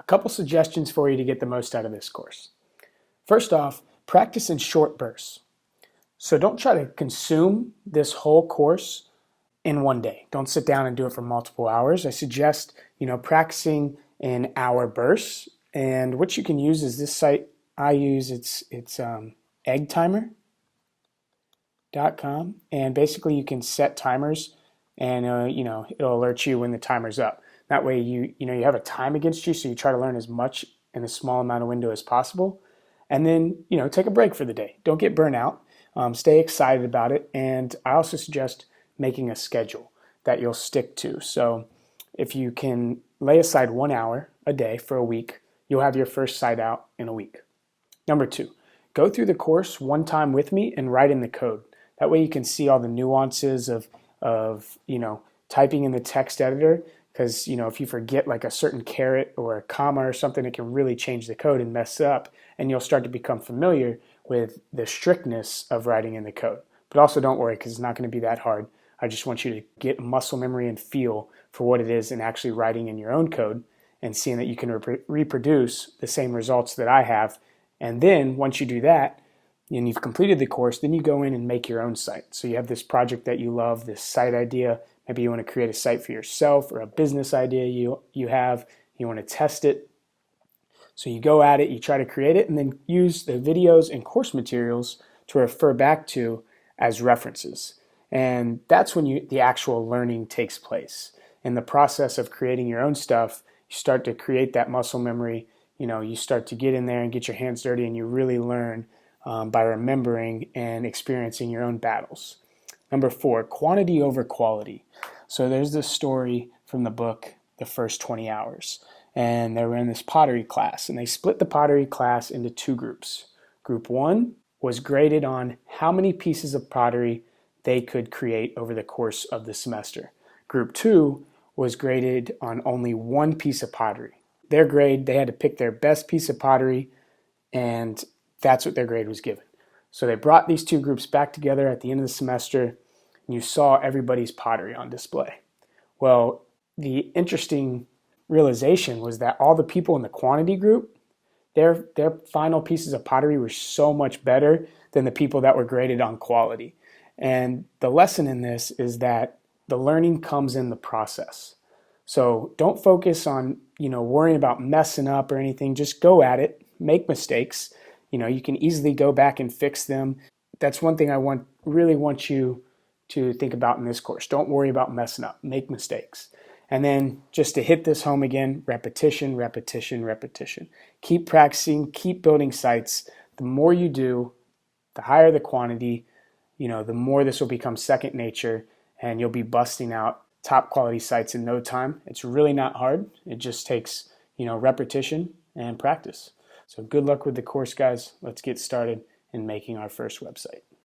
couple suggestions for you to get the most out of this course. First off, practice in short bursts. So don't try to consume this whole course in one day. Don't sit down and do it for multiple hours. I suggest, practicing in hour bursts. And what you can use is this site I use. It's eggtimer.com, and basically you can set timers, and it'll alert you when the timer's up. That way you have a time against you, so you try to learn as much in a small amount of window as possible. And then, take a break for the day. Don't get burnt out. Stay excited about it. And I also suggest making a schedule that you'll stick to. So if you can lay aside 1 hour a day for a week, you'll have your first site out in a week. Number 2, go through the course one time with me and write in the code. That way you can see all the nuances of typing in the text editor. Because, if you forget like a certain caret or a comma or something, it can really change the code and mess up. And you'll start to become familiar with the strictness of writing in the code. But also don't worry, because it's not going to be that hard. I just want you to get muscle memory and feel for what it is in actually writing in your own code and seeing that you can reproduce the same results that I have. And then once you do that, and you've completed the course, then you go in and make your own site. So you have this project that you love, this site idea. Maybe you want to create a site for yourself, or a business idea you want to test it. So you go at it, you try to create it, and then use the videos and course materials to refer back to as references. And that's when the actual learning takes place. In the process of creating your own stuff, you start to create that muscle memory. You start to get in there and get your hands dirty, and you really learn by remembering and experiencing your own battles. Number 4, quantity over quality. So there's this story from the book, The First 20 Hours. And they were in this pottery class, and they split the pottery class into 2 groups. Group 1 was graded on how many pieces of pottery they could create over the course of the semester. Group 2 was graded on only 1 piece of pottery. Their grade, they had to pick their best piece of pottery, and that's what their grade was given. So they brought these 2 groups back together at the end of the semester, and you saw everybody's pottery on display. Well, the interesting realization was that all the people in the quantity group, their final pieces of pottery were so much better than the people that were graded on quality. And the lesson in this is that the learning comes in the process. So don't focus on, worrying about messing up or anything. Just go at it, make mistakes. You can easily go back and fix them. That's one thing I really want you to think about in this course. Don't worry about messing up, make mistakes. And then just to hit this home again, repetition, repetition, repetition. Keep practicing, keep building sites. The more you do, the higher the quantity, the more this will become second nature, and you'll be busting out top quality sites in no time. It's really not hard. It just takes, repetition and practice. So good luck with the course, guys. Let's get started in making our first website.